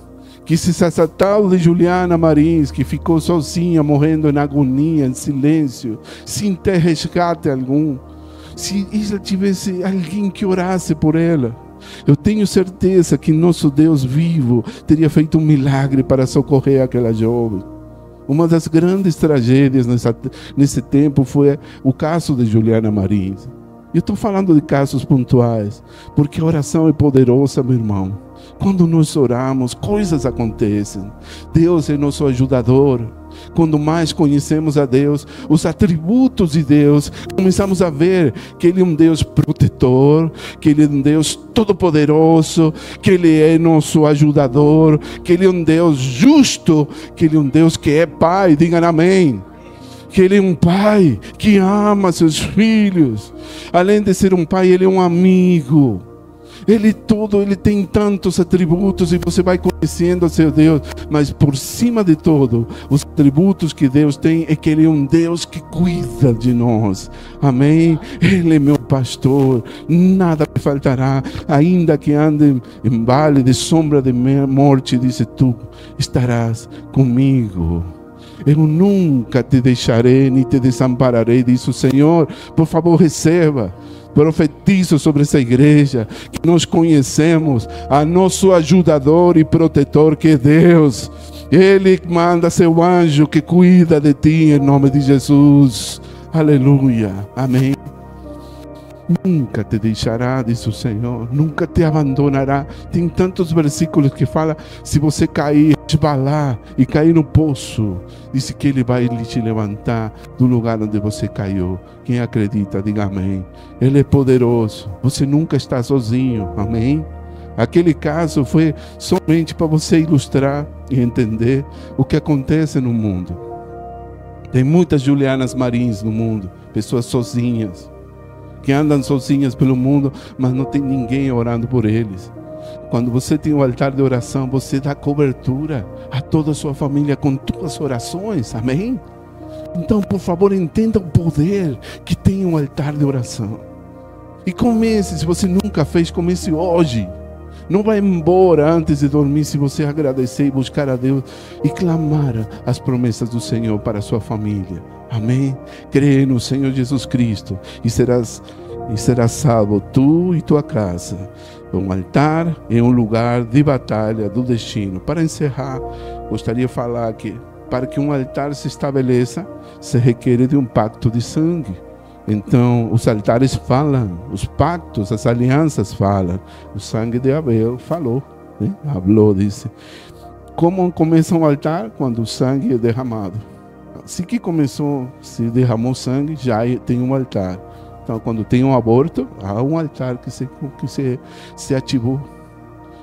que se essa tal de Juliana Marins, que ficou sozinha, morrendo em agonia, em silêncio, sem ter resgate algum, se ela tivesse alguém que orasse por ela, eu tenho certeza que nosso Deus vivo teria feito um milagre para socorrer aquela jovem. Uma das grandes tragédias nesse tempo foi o caso de Juliana Marins. Eu estou falando de casos pontuais, porque a oração é poderosa, meu irmão. Quando nós oramos, coisas acontecem. Deus é nosso ajudador. Quando mais conhecemos a Deus, os atributos de Deus, começamos a ver que Ele é um Deus protetor, que Ele é um Deus todo-poderoso, que Ele é nosso ajudador, que Ele é um Deus justo, que Ele é um Deus que é Pai. Digam amém. Que Ele é um pai que ama seus filhos. Além de ser um pai, Ele é um amigo. Ele tem tantos atributos e você vai conhecendo o seu Deus. Mas por cima de todo, os atributos que Deus tem é que Ele é um Deus que cuida de nós. Amém? Ele é meu pastor, nada me faltará. Ainda que ande em vale de sombra de morte, disse, tu estarás comigo. Eu nunca te deixarei, nem te desampararei, disse o Senhor. Por favor, receba. Profetizo sobre essa igreja que nós conhecemos a nosso ajudador e protetor, que é Deus. Ele manda seu anjo que cuida de ti em nome de Jesus. Aleluia. Amém. Nunca te deixará, diz o Senhor, nunca te abandonará. Tem tantos versículos que fala, se você cair, resbalar e cair no poço, diz que Ele vai te levantar do lugar onde você caiu. Quem acredita, diga amém. Ele é poderoso, você nunca está sozinho, amém? Aquele caso foi somente para você ilustrar e entender o que acontece no mundo. Tem muitas Julianas Marins no mundo, pessoas sozinhas, que andam sozinhas pelo mundo, mas não tem ninguém orando por eles. Quando você tem um altar de oração, você dá cobertura a toda a sua família com tuas orações, amém? Então, por favor, entenda o poder que tem um altar de oração. E comece, se você nunca fez, comece hoje. Não vai embora antes de dormir se você agradecer e buscar a Deus e clamar as promessas do Senhor para a sua família. Amém? Crê no Senhor Jesus Cristo e serás salvo, tu e tua casa. Um altar é um lugar de batalha do destino. Para encerrar, gostaria de falar que para que um altar se estabeleça, se requer de um pacto de sangue. Então, os altares falam, os pactos, as alianças falam. O sangue de Abel falou, né? Hablou, disse. Como começa um altar? Quando o sangue é derramado. Se que começou, se derramou sangue, já tem um altar. Então, quando tem um aborto, há um altar que se ativou.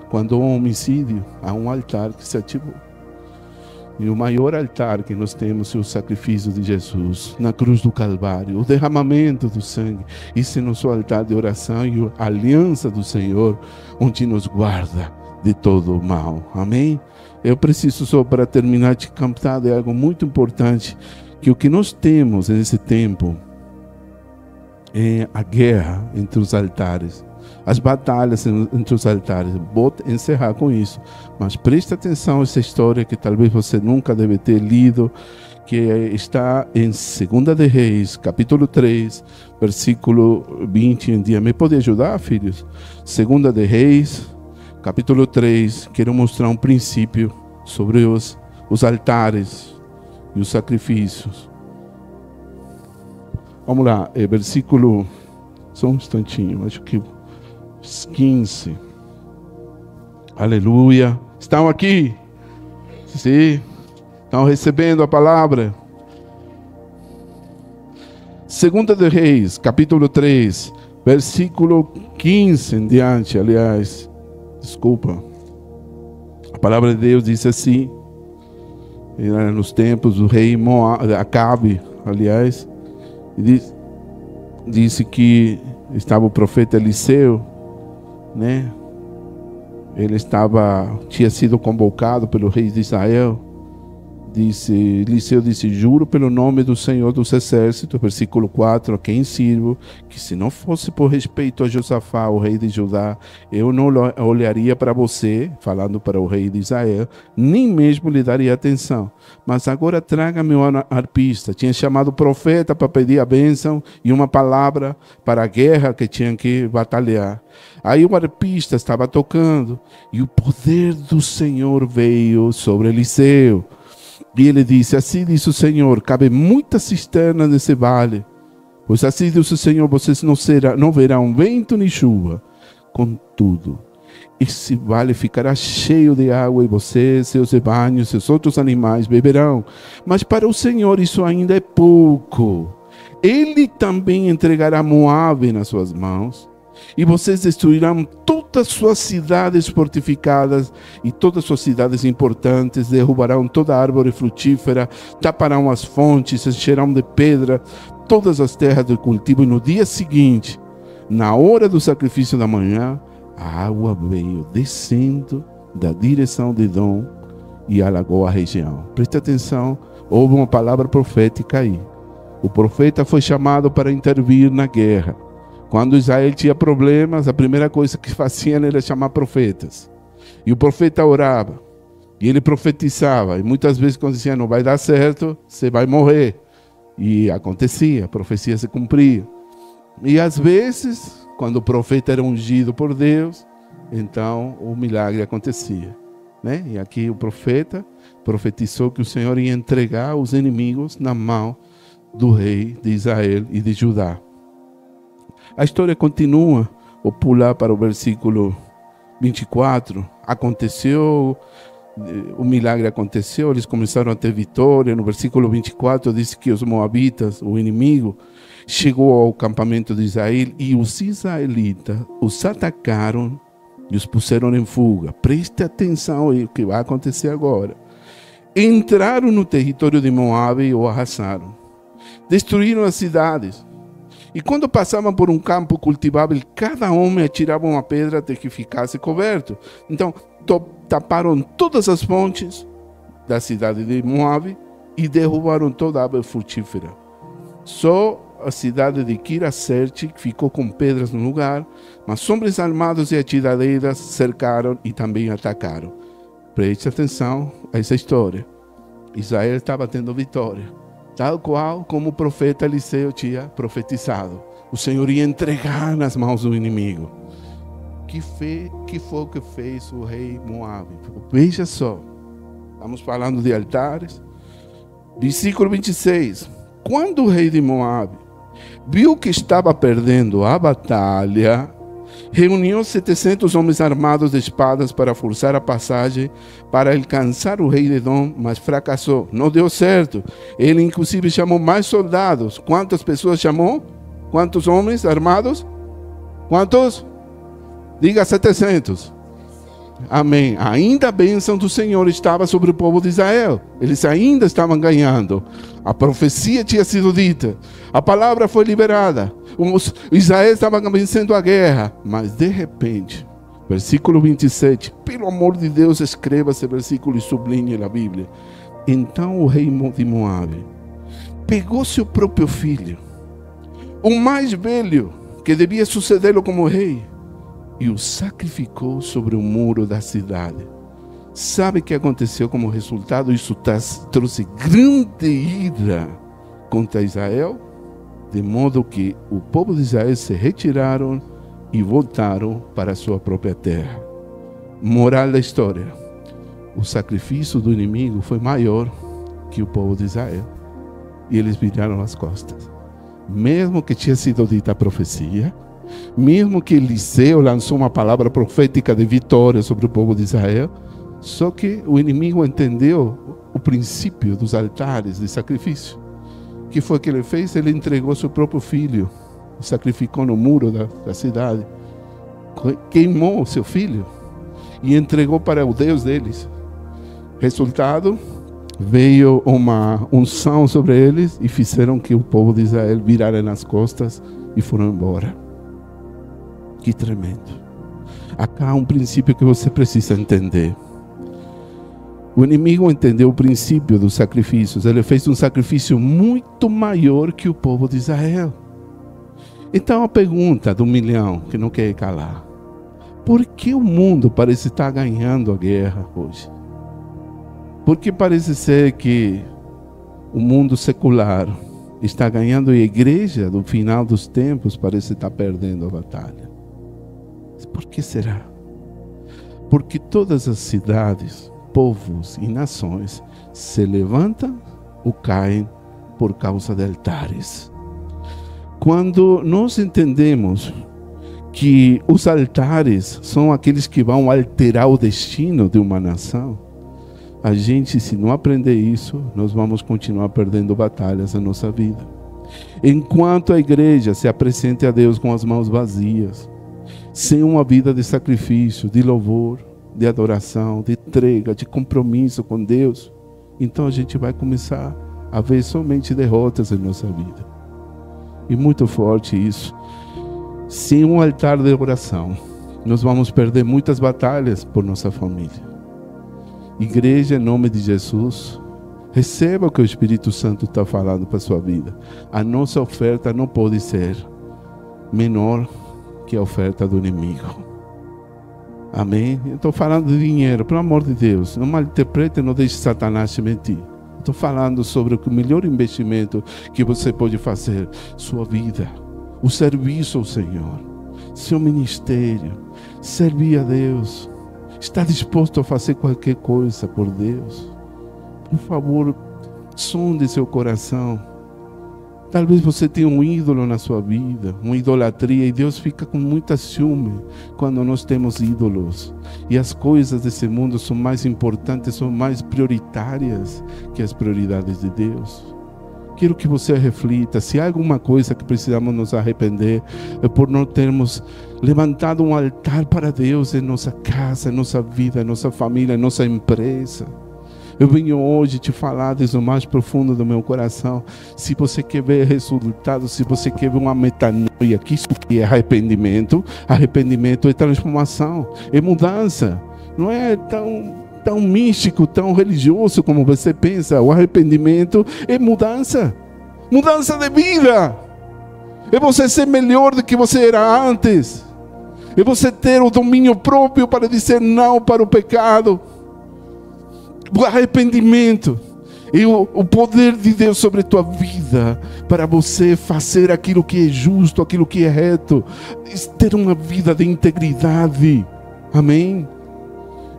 Quando há um homicídio, há um altar que se ativou. E o maior altar que nós temos é o sacrifício de Jesus na cruz do Calvário, o derramamento do sangue. Isso é nosso altar de oração e a aliança do Senhor, onde nos guarda de todo o mal. Amém? Eu preciso só, para terminar, te contar de algo muito importante, que o que nós temos nesse tempo é a guerra entre os altares. As batalhas entre os altares. Vou encerrar com isso. Mas preste atenção a essa história que talvez você nunca deve ter lido, que está em 2 de Reis, capítulo 3, versículo 20 em diante. Me pode ajudar, filhos? 2 de Reis, capítulo 3. Quero mostrar um princípio sobre os altares e os sacrifícios. Vamos lá, versículo... Só um instantinho, acho que... 15. Aleluia. Estão aqui? Sim. Estão recebendo a palavra? 2 de Reis, capítulo 3, versículo 15 em diante, aliás. Desculpa. A palavra de Deus diz assim. Era nos tempos do rei Acabe, aliás. E disse que estava o profeta Eliseu, né? Ele tinha sido convocado pelo rei de Israel. Eliseu disse: juro pelo nome do Senhor dos Exércitos, versículo 4, a quem sirvo, que se não fosse por respeito a Josafá, o rei de Judá, eu não olharia para você, falando para o rei de Israel, nem mesmo lhe daria atenção. Mas agora traga-me um arpista. Tinha chamado o profeta para pedir a bênção e uma palavra para a guerra que tinham que batalhar. Aí o arpista estava tocando e o poder do Senhor veio sobre Eliseu. E ele disse: assim diz o Senhor, cabe muitas cisternas nesse vale, pois assim diz o Senhor, vocês não verão vento nem chuva. Contudo, esse vale ficará cheio de água e vocês, seus rebanhos, seus outros animais beberão. Mas para o Senhor isso ainda é pouco. Ele também entregará Moabe nas suas mãos. E vocês destruirão todas suas cidades fortificadas e todas suas cidades importantes, derrubarão toda árvore frutífera, taparão as fontes, encherão de pedra todas as terras de cultivo. E no dia seguinte, na hora do sacrifício da manhã, a água veio descendo da direção de Edom e alagou a região. Preste atenção, houve uma palavra profética aí. O profeta foi chamado para intervir na guerra. Quando Israel tinha problemas, a primeira coisa que faziam era chamar profetas. E o profeta orava. E ele profetizava. E muitas vezes quando dizia, não vai dar certo, você vai morrer. E acontecia, a profecia se cumpria. E às vezes, quando o profeta era ungido por Deus, então o milagre acontecia, né? E aqui o profeta profetizou que o Senhor ia entregar os inimigos na mão do rei de Israel e de Judá. A história continua. Vou pular para o versículo 24. Aconteceu, o milagre aconteceu, eles começaram a ter vitória. No versículo 24 diz que os moabitas, o inimigo, chegou ao acampamento de Israel e os israelitas os atacaram e os puseram em fuga. Preste atenção ao que vai acontecer agora. entraram no território de Moabe e o arrasaram. Destruíram as cidades. E quando passavam por um campo cultivável, cada homem atirava uma pedra até que ficasse coberto. Então, taparam todas as fontes da cidade de Moabe e derrubaram toda a árvore frutífera. Só a cidade de Kiraserte ficou com pedras no lugar, mas homens armados e atiradeiras cercaram e também atacaram. Preste atenção a essa história. Israel estava tendo vitória, tal qual como o profeta Eliseu tinha profetizado. O Senhor ia entregar nas mãos do inimigo. Que foi o que fez o rei Moabe? Veja só, estamos falando de altares. Versículo 26. Quando o rei de Moabe viu que estava perdendo a batalha, reuniu 700 homens armados de espadas para forçar a passagem para alcançar o rei de Edom, mas fracassou. Não deu certo. Ele inclusive chamou mais soldados. Quantas pessoas chamou? Quantos homens armados? Quantos? Diga 700. Amém. Ainda a bênção do Senhor estava sobre o povo de Israel. Eles ainda estavam ganhando. A profecia tinha sido dita. A palavra foi liberada. Israel estava vencendo a guerra. Mas de repente, versículo 27, pelo amor de Deus, escreva esse versículo e sublinhe na Bíblia. Então o rei de Moabe pegou seu próprio filho, o mais velho, que devia sucedê-lo como rei, e o sacrificou sobre o muro da cidade. Sabe o que aconteceu como resultado? Isso trouxe grande ira contra Israel, de modo que o povo de Israel se retiraram e voltaram para a sua própria terra. Moral da história: o sacrifício do inimigo foi maior que o povo de Israel, e eles viraram as costas. Mesmo que tinha sido dita a profecia, mesmo que Eliseu lançou uma palavra profética de vitória sobre o povo de Israel, só que o inimigo entendeu o princípio dos altares de sacrifício. O que foi que ele fez? Ele entregou seu próprio filho, sacrificou no muro da cidade, queimou seu filho e entregou para o Deus deles. Resultado, veio uma unção sobre eles e fizeram que o povo de Israel virasse as costas e foram embora. Que tremendo. Acá há um princípio que você precisa entender. O inimigo entendeu o princípio dos sacrifícios. Ele fez um sacrifício muito maior que o povo de Israel. Então a pergunta do milhão que não quer calar: por que o mundo parece estar ganhando a guerra hoje? Porque parece ser que o mundo secular está ganhando e a igreja do final dos tempos parece estar perdendo a batalha. Por que será? Porque todas as cidades, povos e nações se levantam ou caem por causa de altares. Quando nós entendemos que os altares são aqueles que vão alterar o destino de uma nação, a gente, se não aprender isso, nós vamos continuar perdendo batalhas na nossa vida. Enquanto a igreja se apresente a Deus com as mãos vazias, sem uma vida de sacrifício, de louvor, de adoração, de entrega, de compromisso com Deus, então a gente vai começar a ver somente derrotas em nossa vida. E muito forte isso. Sem um altar de oração, nós vamos perder muitas batalhas por nossa família. Igreja, em nome de Jesus, receba o que o Espírito Santo está falando para a sua vida. A nossa oferta não pode ser menor que a oferta do inimigo. Amém? Eu estou falando de dinheiro, pelo amor de Deus. Não malinterprete, não deixe Satanás te mentir. Estou falando sobre o melhor investimento que você pode fazer: sua vida, o serviço ao Senhor, seu ministério, servir a Deus. Está disposto a fazer qualquer coisa por Deus? Por favor, sonde seu coração. Talvez você tenha um ídolo na sua vida, uma idolatria, e Deus fica com muita ciúme quando nós temos ídolos. E as coisas desse mundo são mais importantes, são mais prioritárias que as prioridades de Deus. Quero que você reflita, se há alguma coisa que precisamos nos arrepender, é por não termos levantado um altar para Deus em nossa casa, em nossa vida, em nossa família, em nossa empresa. Eu venho hoje te falar desde o mais profundo do meu coração. Se você quer ver resultados, se você quer ver uma metanoia, que isso que é arrependimento? Arrependimento é transformação, é mudança. Não é tão místico, tão religioso como você pensa. O arrependimento é mudança. Mudança de vida. É você ser melhor do que você era antes. É você ter o domínio próprio para dizer não para o pecado. O arrependimento e o poder de Deus sobre a tua vida, para você fazer aquilo que é justo, aquilo que é reto, ter uma vida de integridade. Amém?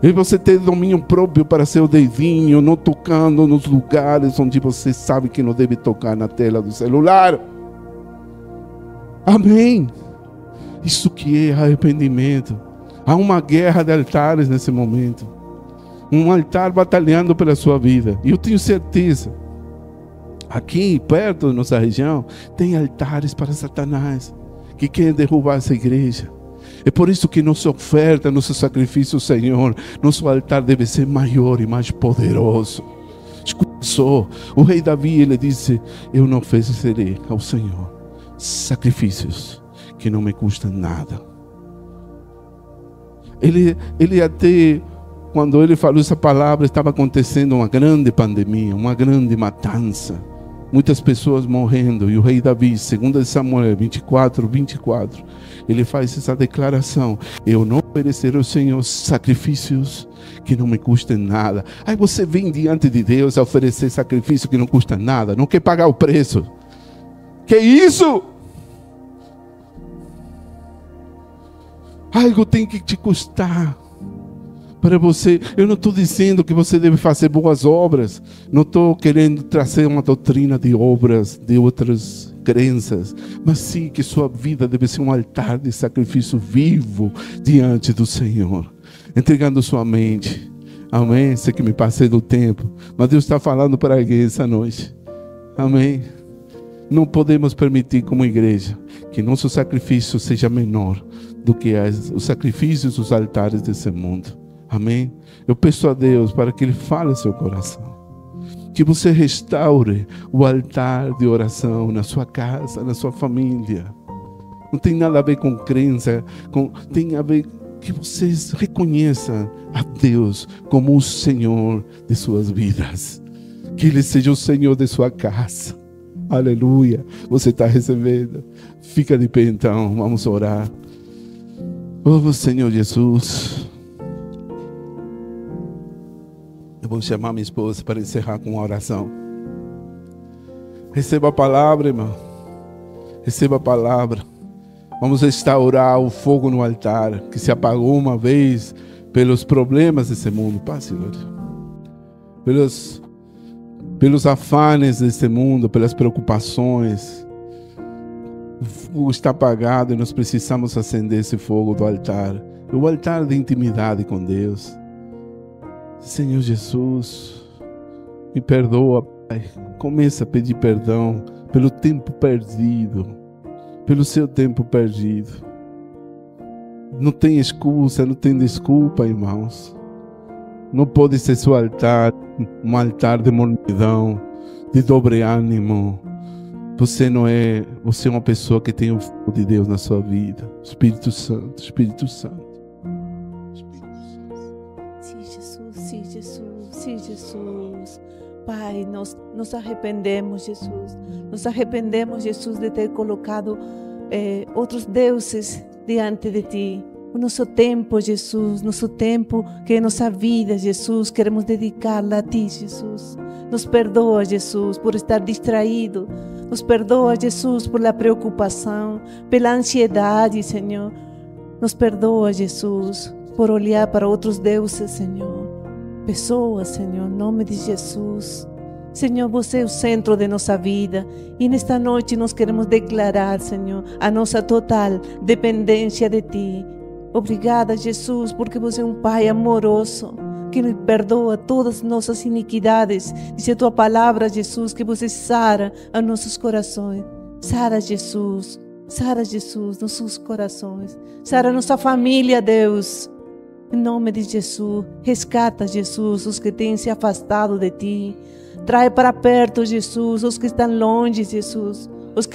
E você ter domínio próprio para seu dedinho, não tocando nos lugares onde você sabe que não deve tocar, na tela do celular. Amém? Isso que é arrependimento. Há uma guerra de altares nesse momento. Um altar batalhando pela sua vida. E eu tenho certeza, aqui perto da nossa região, tem altares para Satanás, que querem derrubar essa igreja. É por isso que nossa oferta, nosso sacrifício, Senhor, nosso altar deve ser maior e mais poderoso. Escuta só, o rei Davi, ele disse: eu não oferecerei ao Senhor sacrifícios que não me custam nada. Ele até, quando ele falou essa palavra, estava acontecendo uma grande pandemia, uma grande matança, muitas pessoas morrendo. E o rei Davi, 2 Samuel 24, ele faz essa declaração: eu não oferecerei ao Senhor sacrifícios que não me custem nada. Aí você vem diante de Deus a oferecer sacrifício que não custa nada, não quer pagar o preço. Que isso? Algo tem que te custar para você. Eu não estou dizendo que você deve fazer boas obras. Não estou querendo trazer uma doutrina de obras de outras crenças. Mas sim que sua vida deve ser um altar de sacrifício vivo diante do Senhor. Entregando sua mente. Amém? Sei que me passei do tempo. Mas Deus está falando para alguém essa noite. Amém? Não podemos permitir como igreja que nosso sacrifício seja menor do que os sacrifícios dos altares desse mundo. Amém? Eu peço a Deus para que Ele fale ao seu coração. Que você restaure o altar de oração na sua casa, na sua família. Não tem nada a ver com crença, tem a ver que vocês reconheçam a Deus como o Senhor de suas vidas. Que Ele seja o Senhor de sua casa. Aleluia. Você está recebendo. Fica de pé então, vamos orar. Oh Senhor Jesus. Eu vou chamar minha esposa para encerrar com uma oração. Receba a palavra, irmão. Receba a palavra. Vamos restaurar o fogo no altar que se apagou uma vez pelos problemas desse mundo. Passe, Senhor. Pelos afanes desse mundo, pelas preocupações. O fogo está apagado e nós precisamos acender esse fogo do altar. O altar de intimidade com Deus. Senhor Jesus, me perdoa, Pai. Começa a pedir perdão pelo tempo perdido, pelo seu tempo perdido. Não tem excusa, não tem desculpa, irmãos. Não pode ser seu altar um altar de mornidão, de dobre ânimo. Você é uma pessoa que tem o fogo de Deus na sua vida. Espírito Santo, Espírito Santo. Sim, Jesus. Pai, nos arrependemos, Jesus. Nos arrependemos, Jesus, de ter colocado outros deuses diante de Ti. O nosso tempo, Jesus, nosso tempo que é nossa vida, Jesus, queremos dedicá-la a Ti, Jesus. Nos perdoa, Jesus, por estar distraído. Nos perdoa, Jesus, por la preocupação, pela ansiedade, Senhor. Nos perdoa, Jesus, por olhar para outros deuses, Senhor. Pessoas, Senhor, em nome de Jesus. Senhor, você é o centro de nossa vida. E nesta noite nós queremos declarar, Senhor, a nossa total dependência de Ti. Obrigada, Jesus, porque você é um Pai amoroso, que nos perdoa todas as nossas iniquidades. Diz a Tua palavra, Jesus, que você sara os nossos corações. Sara, Jesus, nossos corações. Sara nossa família, Deus. Em nome de Jesus, rescata, Jesus, os que têm se afastado de Ti. Trae para perto, Jesus, os que estão longe, Jesus. Os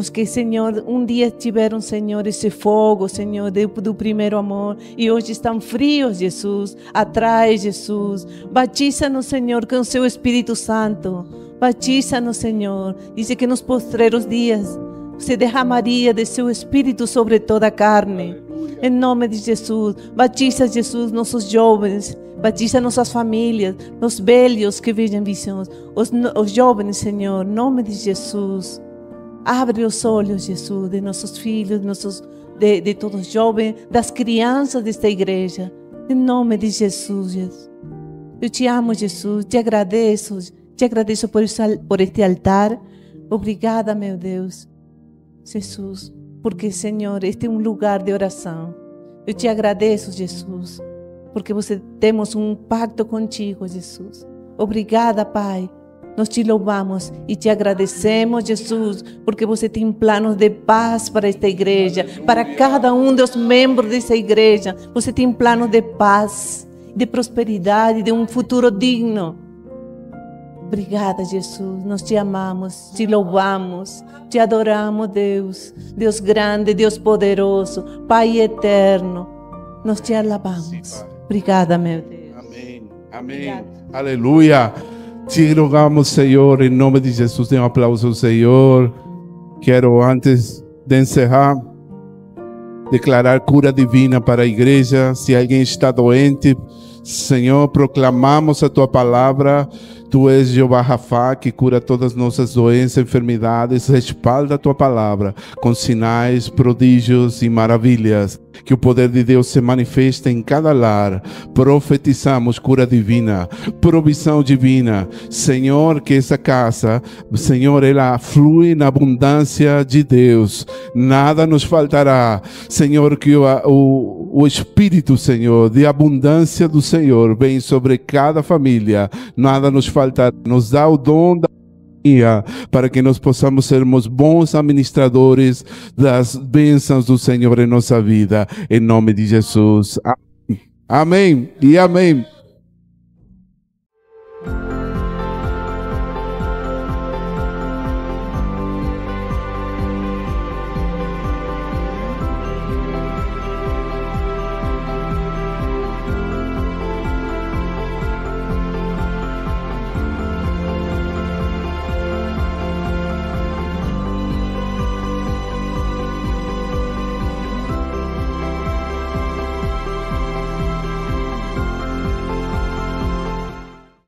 que, Senhor, um dia tiveram, Senhor, esse fogo, Senhor, do primeiro amor, e hoje estão frios, Jesus. Atrai, Jesus. Batiza-nos, Senhor, com o Seu Espírito Santo. Batiza-nos, Senhor. Diz que nos postreros dias se derramaria de Seu Espírito sobre toda a carne. Em nome de Jesus, batiza, Jesus, nossos jovens, batiza nossas famílias, os velhos que vejam visões, os jovens, Senhor, em nome de Jesus. Abre os olhos, Jesus, de nossos filhos, de todos os jovens, das crianças desta igreja, em nome de Jesus, Jesus. Eu te amo, Jesus, te agradeço por este altar. Obrigada, meu Deus, Jesus. Porque, Senhor, este é um lugar de oração. Eu te agradeço, Jesus, porque temos um pacto contigo, Jesus. Obrigada, Pai. Nós te louvamos e te agradecemos, Jesus, porque você tem planos de paz para esta igreja, para cada um dos membros dessa igreja. Você tem planos de paz, de prosperidade, de um futuro digno. Obrigada, Jesus. Nós te amamos, te louvamos, te adoramos, Deus. Deus grande, Deus poderoso, Pai eterno. Nós te alabamos. Obrigada, meu Deus. Amém. Amém. Aleluia. Te rogamos, Senhor, em nome de Jesus. Dê um aplauso ao Senhor. Quero, antes de encerrar, declarar cura divina para a igreja. Se alguém está doente, Senhor, proclamamos a Tua palavra. Tu és Jeová Rafá, que cura todas as nossas doenças, enfermidades. Respalda a Tua palavra com sinais, prodígios e maravilhas. Que o poder de Deus se manifeste em cada lar. Profetizamos cura divina, provisão divina. Senhor, que essa casa, Senhor, ela flui na abundância de Deus. Nada nos faltará. Senhor, que o Espírito, Senhor, de abundância do Senhor vem sobre cada família. Nada nos faltará. Nos dá o dom da para que nós possamos sermos bons administradores das bênçãos do Senhor em nossa vida, em nome de Jesus. Amém e amém.